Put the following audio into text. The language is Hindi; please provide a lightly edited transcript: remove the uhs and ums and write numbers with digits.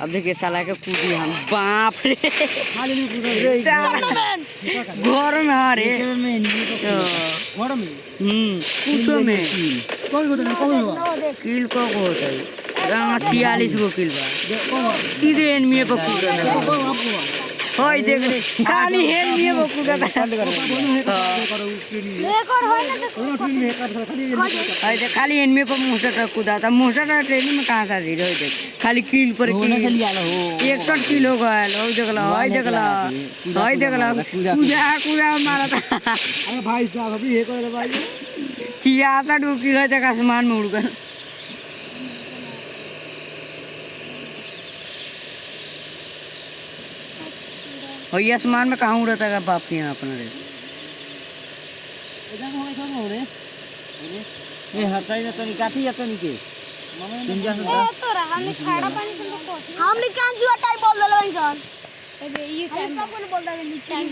अब देखिए साला के कूदी हम बाप रे घर में अरे पूछो में किल को होता है 46 गो किल बा सीधे एनिमी पर कूद रहा होय देख रे खाली एनिमी पर कूद रहा है देख खाली एनिमी पर मोस्टर कूदा था मोस्टर ट्रेनिंग में कहां से जीरो देख खाली किल पर किल 61 किल हो गया हो देखला होय देखला कूदा मारा था अरे भाई साहब अभी ये कर भाई 66 गो किल है देख आसमान में उड़ गया और ये आसमान में कहाँ उड़ता है बाप के यहाँ अपना रे ये हटा ही ना तो निकाती या तो निके तुम जा ए तो रहा हमने खाड़ा पानी से को हमने कान जुआ टाइम बोल दलो इंसान ये टाइम बोल दलो टाइम